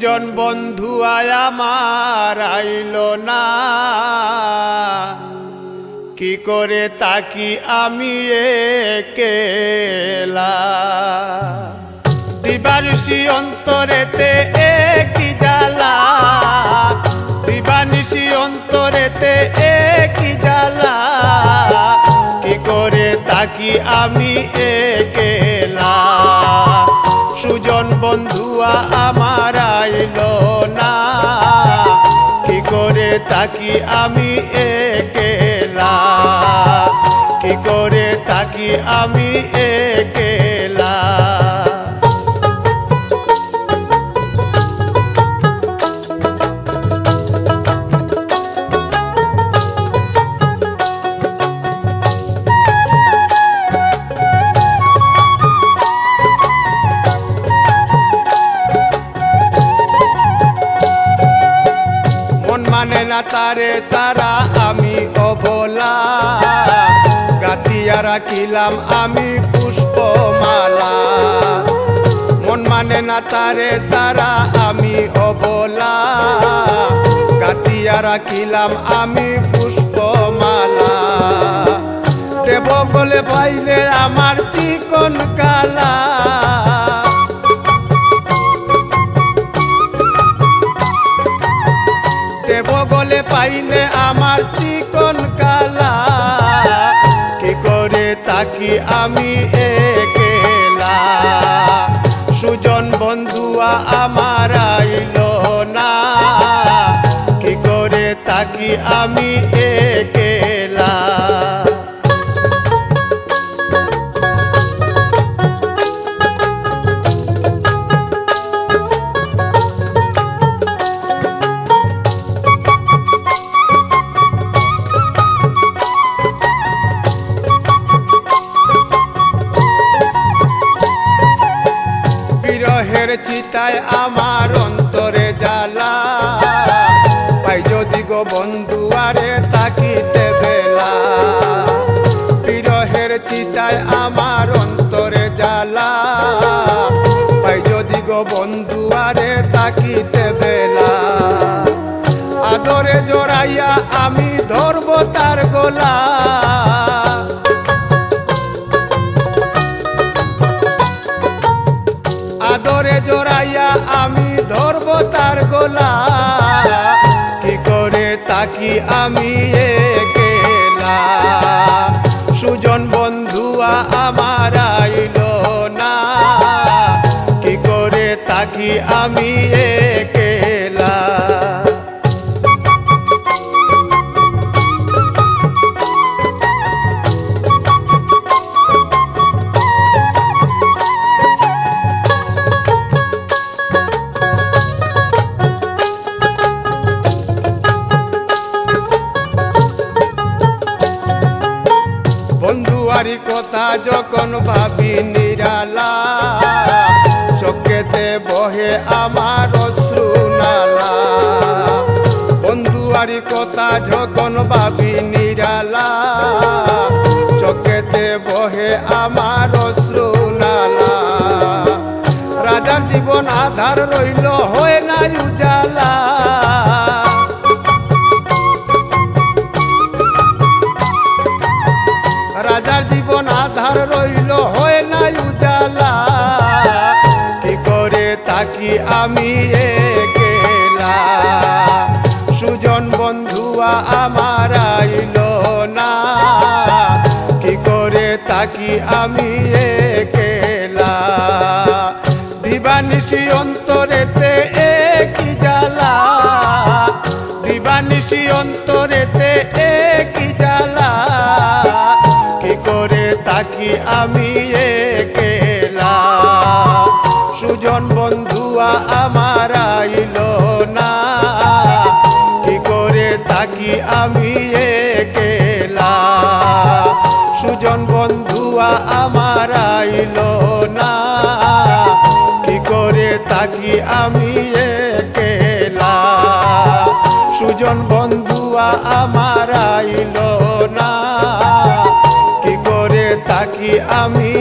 সুজন বন্ধু আয় আমার আইল না, কি করে তাকি আমি একেলা। দিবানিশি অন্তরেতে একই জ্বালা, দিবানিশি অন্তরেতে একই জ্বালা, কি করে তাকি আমি একেলা। সুজন বন্ধুয়া আমার আইল না, কি করে তাকি আমি একেলা, কি করে তাকি আমি একেলা। মানে না তারে সারা আমি অবলা, গাতিয়া রাখিলাম আমি পুষ্পমালা। মন মানে না তারে সারা আমি অবলা, গাতিয়া রাখিলাম আমি পুষ্পমালা। দেব বলে পাইলে আমার চিকন কালা, দেব বলে পাইলে আমার চিকন কালা, কি করে তাকি আমি একেলা। সুজন বন্ধুয়া আমার আইল না, কি করে তাকি আমি একেলা। বিরহের চিতায় আমার অন্তরে জ্বালা, পাই যদি গো বন্ধুয়ারে তাকিতে বেলা। বিরহের চিতায় আমার অন্তরে জ্বালা, পাই যদি গো বন্ধুয়ারে তাকিতে বেলা। আদরে জড়াইয়া আমি ধরব তার গলা, আদরে জড়াইয়া আমি ধরব তার গলা, কি করে তাকি আমি একেলা। সুজন বন্ধুয়া আমার আইল না, কি করে তাকি আমি একেলা। বন্ধুয়ারি কথা যখন ভাবি নিরালা, চোখেতে বহে আমার অশ্রু নালা। বন্ধুয়ারি কথা যখন ভাবি নিরালা, চোখেতে বহে আমার অশ্রু নালা। রাজার জীবন আধার রইল হয় নাই উজালা, রাজার জীবন আধার রইল হয় নাই উজালা, কি করে তাকি আমি একেলা। সুজন বন্ধুয়া আমার আইল না, কি করে তাকি আমি একেলা। দিবানিশি অন্তরেতে একই জ্বালা, দিবানিশি অন্তরেতে একই জ্বালা, কি করে তাকি আমি একেলা। সুজন বন্ধুয়া আমার আইল না, কি করে তাকি আমি একেলা। সুজন বন্ধুয়া আমার আইল না, কি করে তাকি আমি একেলা। সুজন বন্ধুয়া আমার আইল না, কি করে তাকি আমি